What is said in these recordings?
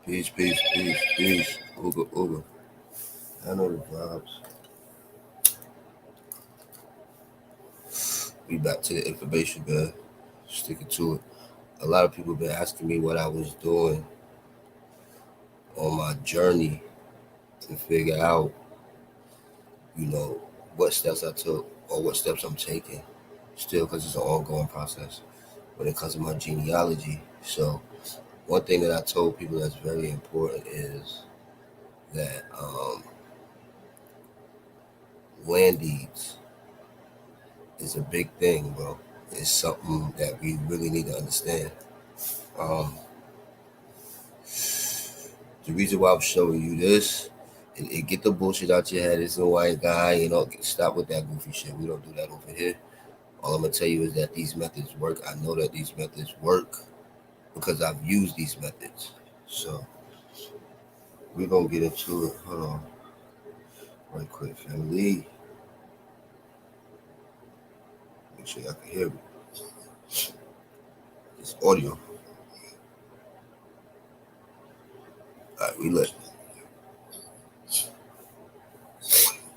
Peace, peace, peace, peace. Uga, uga. I know the vibes. We back to the information, man. Sticking to it. A lot of people been asking me what I was doing on my journey to figure out, you know, what steps I took or what steps I'm taking. Still, because it's an ongoing process when it comes to my genealogy. So, one thing that I told people that's very important is that land deeds is a big thing, bro. It's something that we really need to understand. Um, the reason why I'm showing you this, it get the bullshit out your head. It's a white guy, stop with that goofy shit. We don't do that over here. All I'm gonna tell you is that these methods work. I know that these methods work because I've used these methods. So we're gonna get into it. Hold on, right quick, family. Make sure y'all can hear me. It's audio. All right, we lit.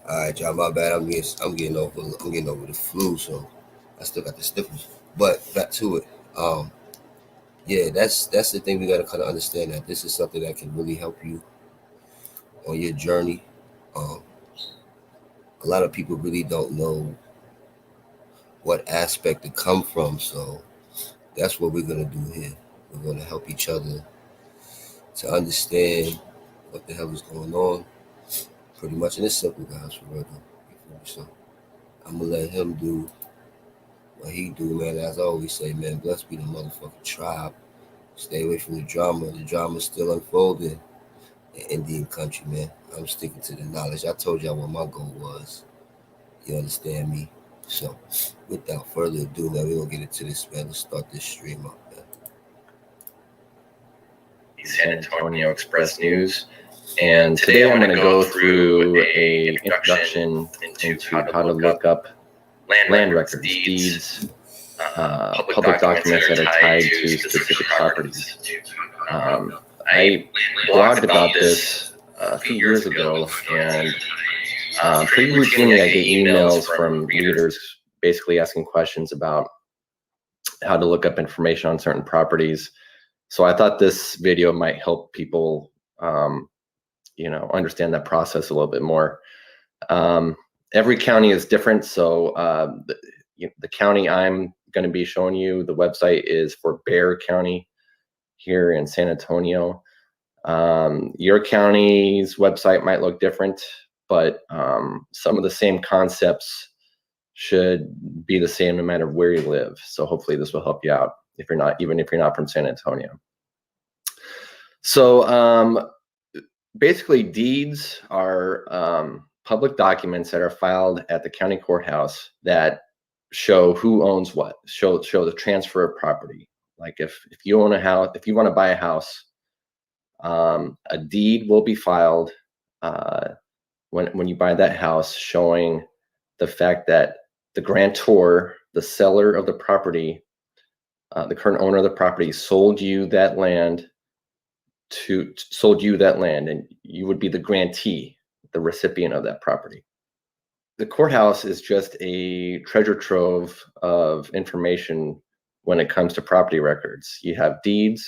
All right, y'all. My bad. I'm getting over the flu, so I still got the stiffness. But back to it. Yeah, that's the thing we gotta kind of understand, that this is something that can really help you on your journey. A lot of people really don't know what aspect to come from, so that's what we're gonna do here. We're gonna help each other to understand what the hell is going on. Pretty much, and it's simple, guys. For real, so I'm gonna let him do what he do, man. As I always say, man, blessed be the motherfucking tribe. Stay away from the drama. The drama's still unfolding in Indian country, man. I'm sticking to the knowledge. I told y'all what my goal was. You understand me? So, without further ado, man, we're gonna get into this, man. Let's start this stream up, man. San Antonio Express News. And today I'm going to go through a introduction into how to look up land records, deeds, public documents that are tied to specific properties. I blogged about this a few years ago, and pretty routinely I get emails from readers basically asking questions about how to look up information on certain properties. So I thought this video might help people understand that process a little bit more. Every county is different. So the county I'm going to be showing you, the website is for Bexar County here in San Antonio. Your county's website might look different, but some of the same concepts should be the same no matter where you live. So hopefully this will help you out even if you're not from San Antonio. So basically, deeds are public documents that are filed at the county courthouse that show who owns what, show the transfer of property. Like if you own a house, if you want to buy a house, a deed will be filed when you buy that house, showing the fact that the grantor, the seller of the property, the current owner of the property, sold you that land, and you would be the grantee, the recipient of that property. The courthouse is just a treasure trove of information when it comes to property records. You have deeds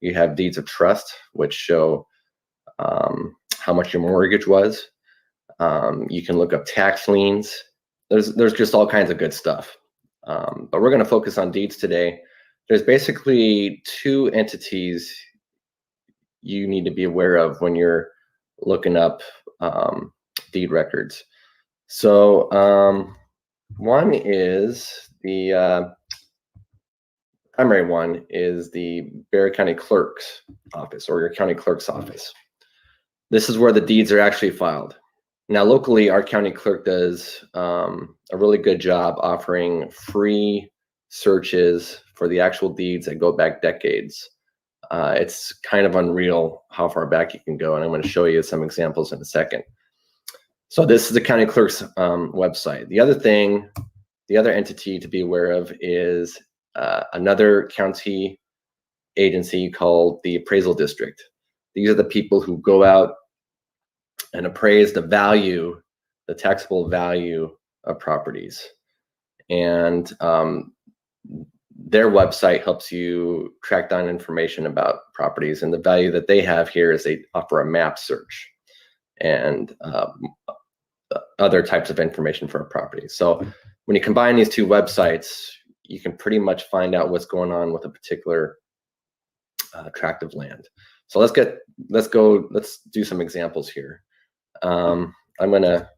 of trust, which show how much your mortgage was. You can look up tax liens. There's just all kinds of good stuff. But we're going to focus on deeds today. There's basically two entities you need to be aware of when you're looking up deed records. So one is the primary one is the Bexar County Clerk's office, or your county clerk's office. This is where the deeds are actually filed. Now, locally, our county clerk does a really good job offering free searches for the actual deeds that go back decades. It's kind of unreal how far back you can go, and I'm going to show you some examples in a second. So this is the county clerk's website. The other entity to be aware of is another county agency called the Appraisal District. These are the people who go out and appraise the value, the taxable value of properties. And their website helps you track down information about properties. And the value that they have here is they offer a map search and other types of information for a property. So when you combine these two websites, you can pretty much find out what's going on with a particular tract of land. So let's do some examples here. I'm going to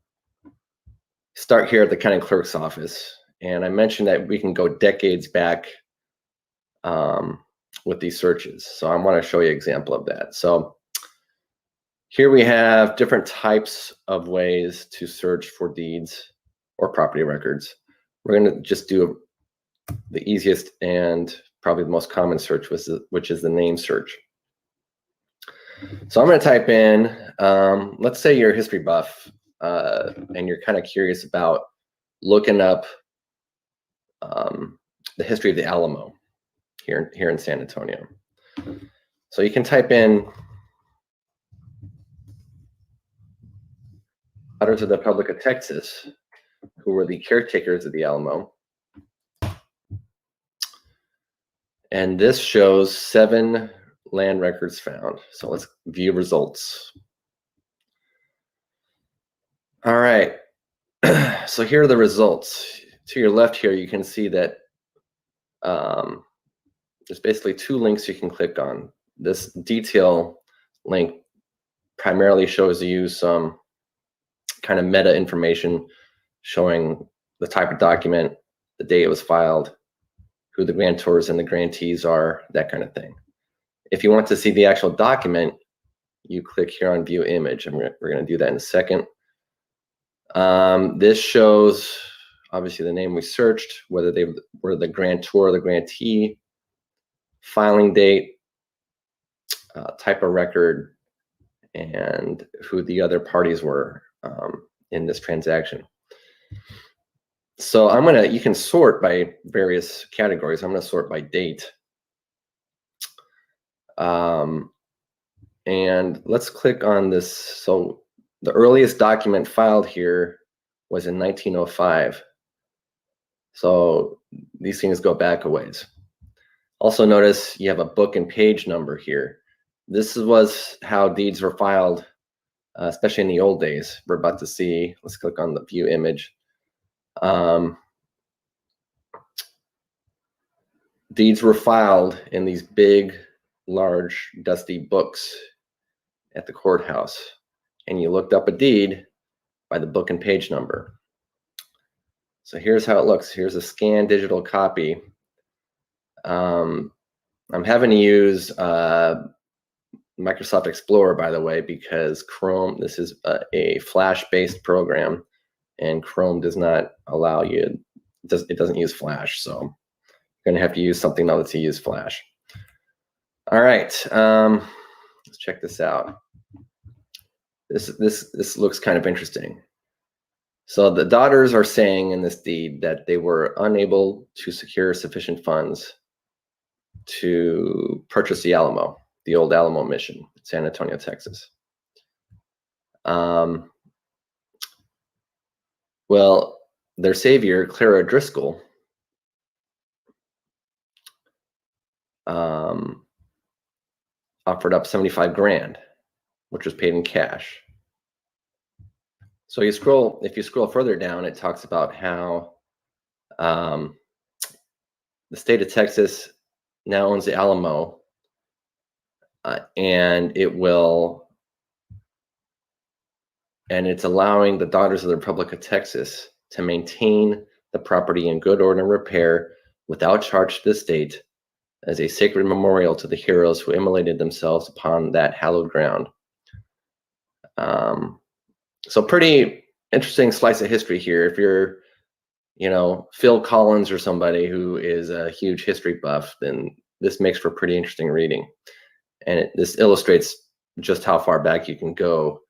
start here at the county clerk's office. And I mentioned that we can go decades back with these searches. So I want to show you an example of that. So here we have different types of ways to search for deeds or property records. We're going to just do the easiest and probably the most common search, which is the name search. So I'm going to type in, let's say you're a history buff and you're kind of curious about looking up the history of the Alamo here in San Antonio. So you can type in Daughters of the Republic of Texas, who were the caretakers of the Alamo. And this shows 7 land records found. So let's view results. All right. So here are the results. To your left here, you can see that there's basically 2 links you can click on. This detail link primarily shows you some kind of meta information showing the type of document, the date it was filed, who the grantors and the grantees are, that kind of thing. If you want to see the actual document, you click here on View Image, and we're going to do that in a second. This shows, obviously, the name we searched, whether they were the grantor or the grantee, filing date, type of record, and who the other parties were in this transaction. So you can sort by various categories. I'm going to sort by date. And let's click on this. So the earliest document filed here was in 1905. So these things go back a ways. Also notice you have a book and page number here. This was how deeds were filed, especially in the old days. We're about to see, let's click on the View Image. Deeds were filed in these big, large, dusty books at the courthouse. And you looked up a deed by the book and page number. So here's how it looks. Here's a scanned digital copy. I'm having to use Microsoft Explorer, by the way, because Chrome, this is a Flash-based program, and Chrome does not allow you, it doesn't use Flash, so you're going to have to use something else to use Flash. All right, let's check this out. This looks kind of interesting. So the daughters are saying in this deed that they were unable to secure sufficient funds to purchase the Alamo, the old Alamo mission in San Antonio, Texas. Well, their savior, Clara Driscoll, offered up 75 grand, which was paid in cash. So if you scroll further down, it talks about how the state of Texas now owns the Alamo, and it's allowing the Daughters of the Republic of Texas to maintain the property in good order and repair without charge to the state as a sacred memorial to the heroes who immolated themselves upon that hallowed ground. So pretty interesting slice of history here. If you're, Phil Collins or somebody who is a huge history buff, then this makes for pretty interesting reading. And this illustrates just how far back you can go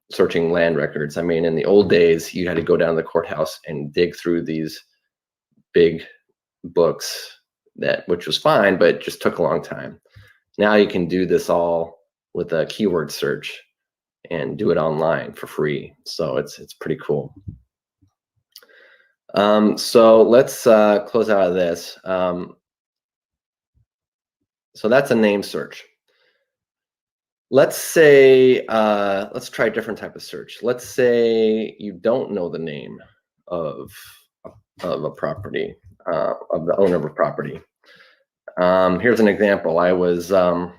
searching land records. I mean, in the old days, you had to go down to the courthouse and dig through these big books, which was fine, but it just took a long time. Now you can do this all with a keyword search and do it online for free. So it's pretty cool. So let's close out of this. So that's a name search. Let's say, let's try a different type of search. Let's say you don't know the name of a property, of the owner of a property. Here's an example. I was, a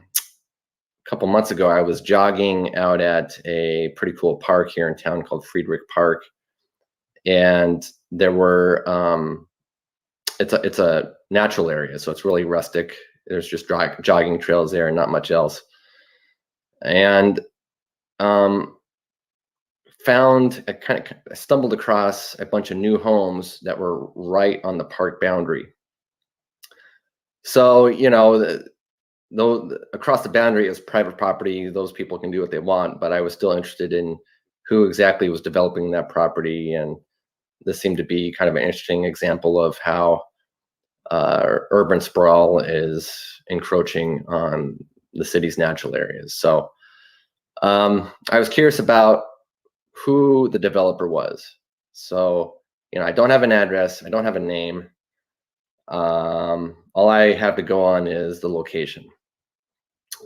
couple months ago, I was jogging out at a pretty cool park here in town called Friedrich Park. And there were, it's a natural area, so it's really rustic. There's just jogging trails there and not much else. And I stumbled across a bunch of new homes that were right on the park boundary. So, you know, across the boundary is private property. Those people can do what they want, but I was still interested in who exactly was developing that property. And this seemed to be kind of an interesting example of how urban sprawl is encroaching on the city's natural areas. So I was curious about who the developer was. So, you know, I don't have an address, I don't have a name. All I have to go on is the location.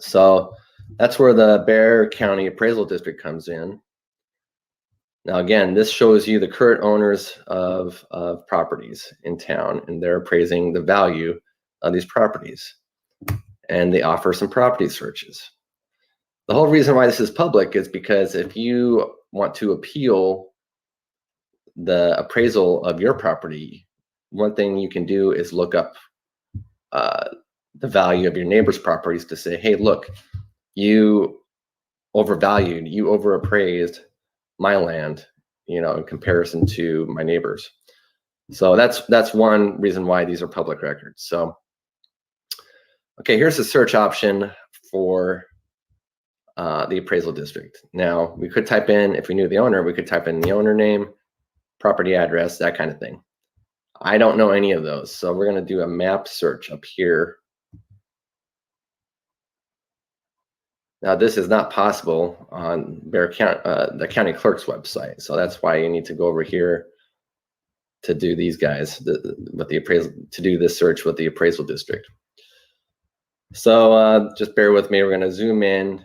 So that's where the Bexar County Appraisal District comes in. Now, again, this shows you the current owners of properties in town, and they're appraising the value of these properties. And they offer some property searches. The whole reason why this is public is because if you want to appeal the appraisal of your property, one thing you can do is look up the value of your neighbor's properties to say, hey, look, you overvalued, you overappraised my land, you know, in comparison to my neighbors. So that's one reason why these are public records. So, okay, here's the search option for the appraisal district. Now, we could type in, if we knew the owner, we could type in the owner name, property address, that kind of thing. I don't know any of those, so we're going to do a map search up here. Now, this is not possible on Bexar County, the county clerk's website, so that's why you need to go over here to do these guys, with the appraisal, to do this search with the appraisal district. So just bear with me. We're going to zoom in.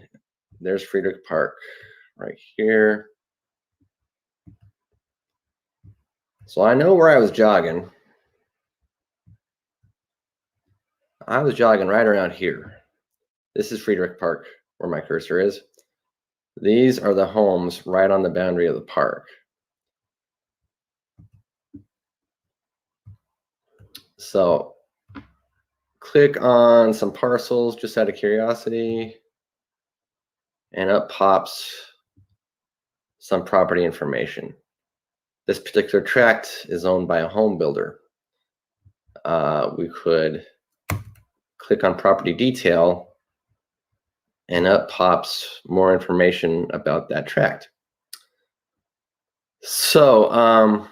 There's Friedrich Park right here. So I know where I was jogging. I was jogging right around here. This is Friedrich Park, where my cursor is. These are the homes right on the boundary of the park. So click on some parcels just out of curiosity, and up pops some property information. This particular tract is owned by a home builder. We could click on property detail, and up pops more information about that tract. So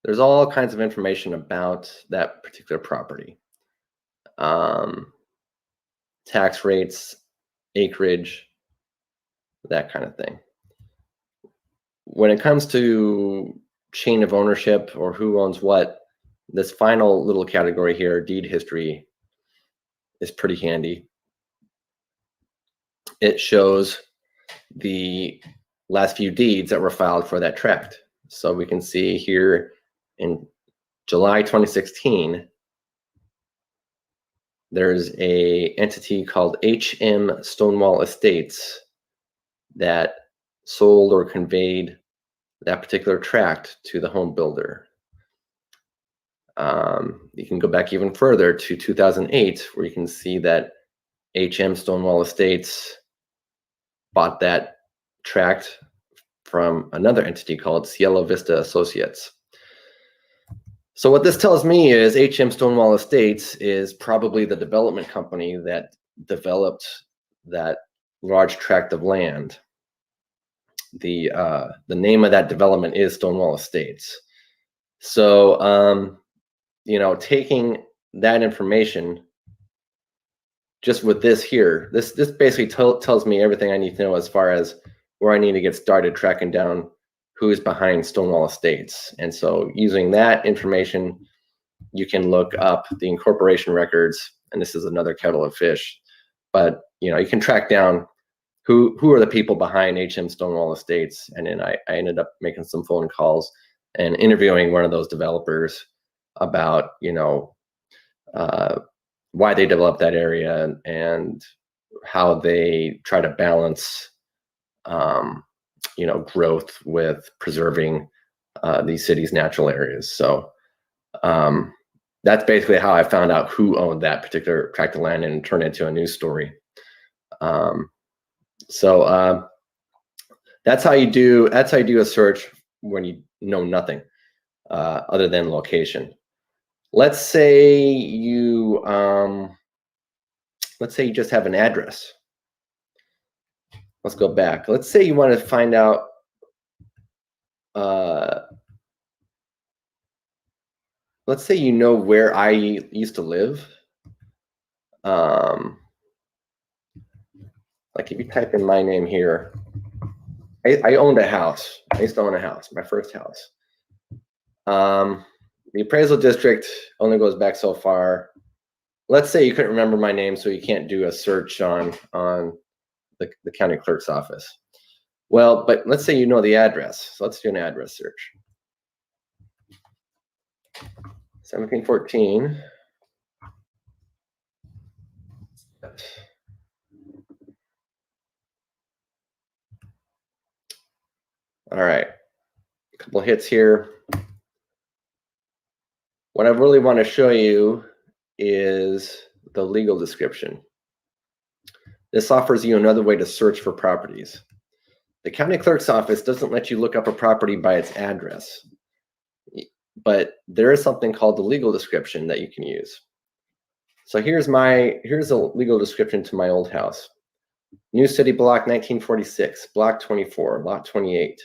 there's all kinds of information about that particular property. Tax rates, acreage, that kind of thing. When it comes to chain of ownership or who owns what, this final little category here, deed history, is pretty handy. It shows the last few deeds that were filed for that tract. So we can see here in July 2016, there's a entity called HM Stonewall Estates that sold or conveyed that particular tract to the home builder. You can go back even further to 2008, where you can see that HM Stonewall Estates bought that tract from another entity called Cielo Vista Associates. So what this tells me is HM Stonewall Estates is probably the development company that developed that large tract of land. The name of that development is Stonewall Estates. So you know, taking that information just with this here. This basically tells me everything I need to know as far as where I need to get started tracking down who's behind Stonewall Estates. And so using that information, you can look up the incorporation records, and this is another kettle of fish, but you can track down who are the people behind HM Stonewall Estates. And then I ended up making some phone calls and interviewing one of those developers about why they developed that area and how they try to balance growth with preserving these cities' natural areas. So that's basically how I found out who owned that particular tract of land and turned it into a news story. So that's how you do a search when you know nothing other than location. Let's say you just have an address. Let's go back. Let's say you want to find out let's say you know where I used to live. Like if you type in my name here, I owned a house. I used to own a house, my first house. The appraisal district only goes back so far. Let's say you couldn't remember my name, so you can't do a search on the county clerk's office. Well, but let's say you know the address. So let's do an address search. 1714. All right, a couple hits here. What I really want to show you is the legal description. This offers you another way to search for properties. The county clerk's office doesn't let you look up a property by its address, but there is something called the legal description that you can use. So here's a legal description to my old house. New City Block 1946, Block 24, Lot 28.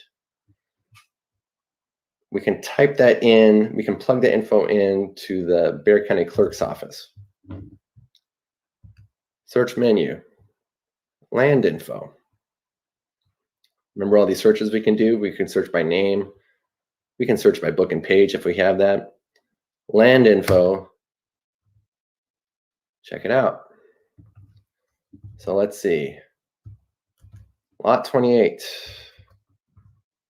We can type that in, we can plug the info into the Bexar County Clerk's office. Search menu, land info. Remember all these searches we can do? We can search by name. We can search by book and page if we have that. Land info. Check it out. So let's see. Lot 28,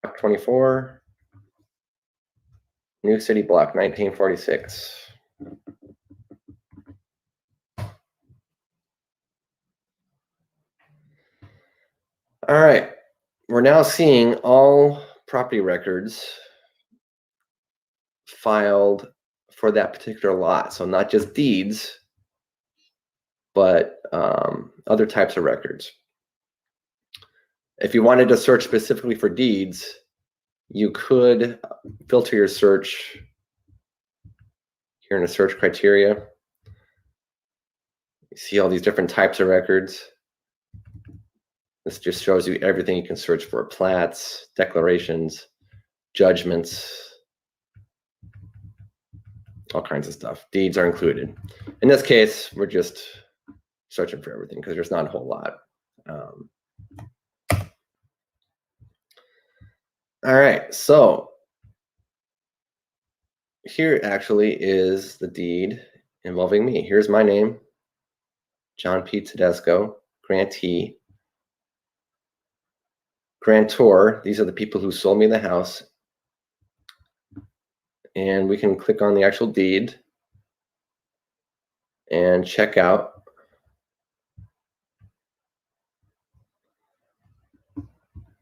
Block 24, New City Block 1946. All right, we're now seeing all property records filed for that particular lot. So not just deeds, but other types of records. If you wanted to search specifically for deeds, you could filter your search here in the search criteria. You see all these different types of records. This just shows you everything you can search for: plats, declarations, judgments, all kinds of stuff. Deeds are included. In this case, we're just searching for everything because there's not a whole lot. All right, so here actually is the deed involving me. Here's my name, John P. Tedesco, grantee. Grantor, these are the people who sold me the house. And we can click on the actual deed and check out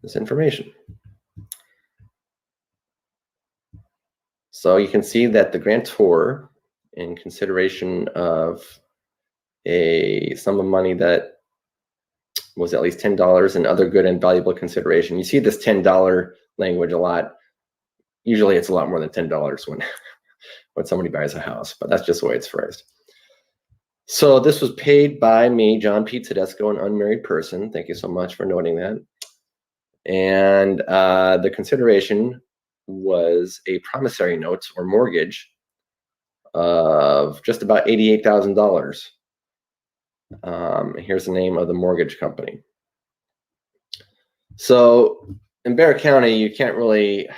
this information. So you can see that the grantor, in consideration of a sum of money that was at least $10 in other good and valuable consideration. You see this $10 language a lot. Usually it's a lot more than $10 when somebody buys a house, but that's just the way it's phrased. So this was paid by me, John P. Tedesco, an unmarried person. Thank you so much for noting that. And the consideration was a promissory note or mortgage of just about $88,000. Here's the name of the mortgage company. So in Bexar County, you can't really,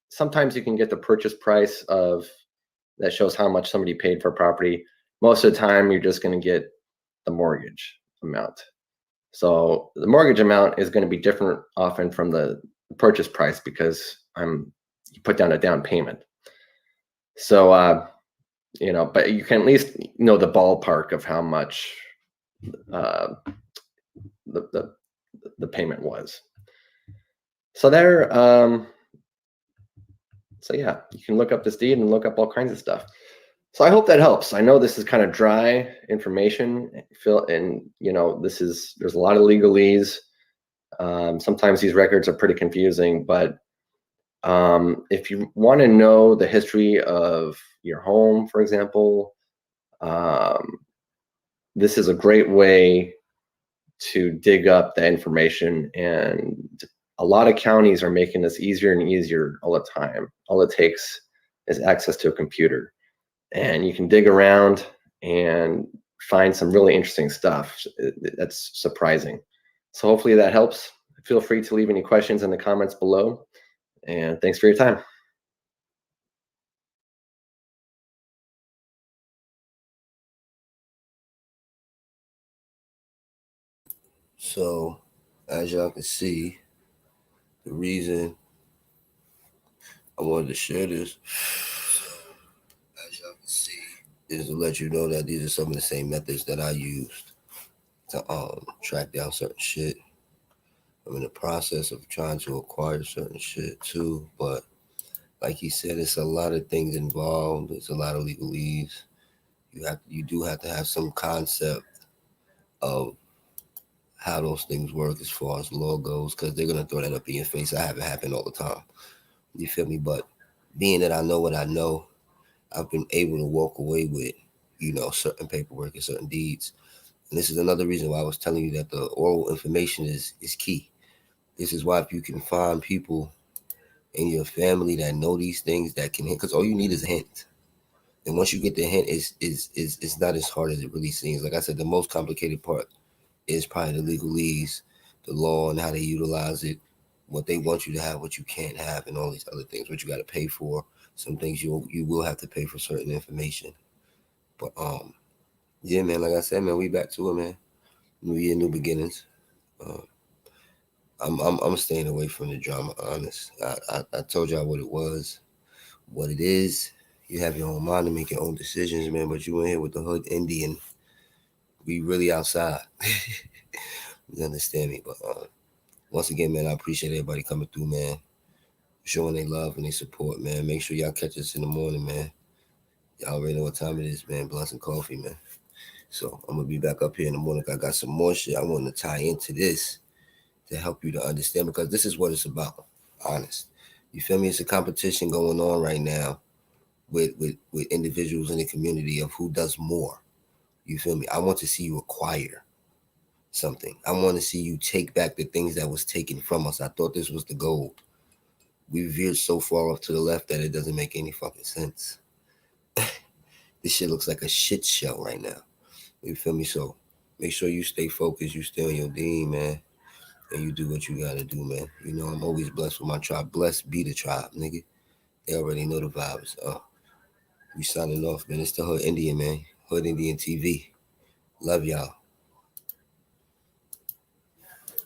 sometimes you can get the purchase price that shows how much somebody paid for property. Most of the time, you're just going to get the mortgage amount. So the mortgage amount is going to be different often from the purchase price because you put down a down payment. So, but you can at least know the ballpark of how much the payment was. So so yeah, you can look up this deed and look up all kinds of stuff. So I hope that helps. I know this is kind of dry information, and there's a lot of legalese. Sometimes these records are pretty confusing, but if you want to know the history of your home, for example, this is a great way to dig up that information. And a lot of counties are making this easier and easier all the time. All it takes is access to a computer, and you can dig around and find some really interesting stuff that's surprising. So hopefully that helps. Feel free to leave any questions in the comments below, and thanks for your time. So, as y'all can see, the reason I wanted to share this, as y'all can see, is to let you know that these are some of the same methods that I used to track down certain shit. I'm in the process of trying to acquire certain shit too, but like he said, it's a lot of things involved. It's a lot of legalese. You do have to have some concept of how those things work as far as law goes, because they're gonna throw that up in your face. I have it happen all the time. You feel me? But being that I know what I know, I've been able to walk away with, certain paperwork and certain deeds. And this is another reason why I was telling you that the oral information is key. This is why if you can find people in your family that know these things that can hint, because all you need is a hint. And once you get the hint, it's not as hard as it really seems. Like I said, the most complicated part is probably the legalese, the law and how they utilize it, what they want you to have, what you can't have, and all these other things, what you got to pay for. Some things you will have to pay for certain information. But yeah, man, like I said, man, we back to it, man. New year, new beginnings. I'm staying away from the drama, honest. I told y'all what it was, what it is. You have your own mind to make your own decisions, man. But you in here with the hood Indian. We really outside. You understand me? But once again, man, I appreciate everybody coming through, man. Showing their love and their support, man. Make sure y'all catch us in the morning, man. Y'all already know what time it is, man. Blunts and coffee, man. So I'm gonna be back up here in the morning. I got some more shit I want to tie into this to help you to understand, because this is what it's about. Honest. You feel me? It's a competition going on right now with individuals in the community of who does more. You feel me? I want to see you acquire something. I want to see you take back the things that was taken from us. I thought this was the goal. We veered so far off to the left that it doesn't make any fucking sense. This shit looks like a shit show right now. You feel me? So make sure you stay focused, you stay on your dean, man, and you do what you gotta do, man. You know I'm always blessed with my tribe. Blessed be the tribe, nigga. They already know the vibes. We signing off, man. It's the Hood Indian, man. Hood Indian TV. Love y'all.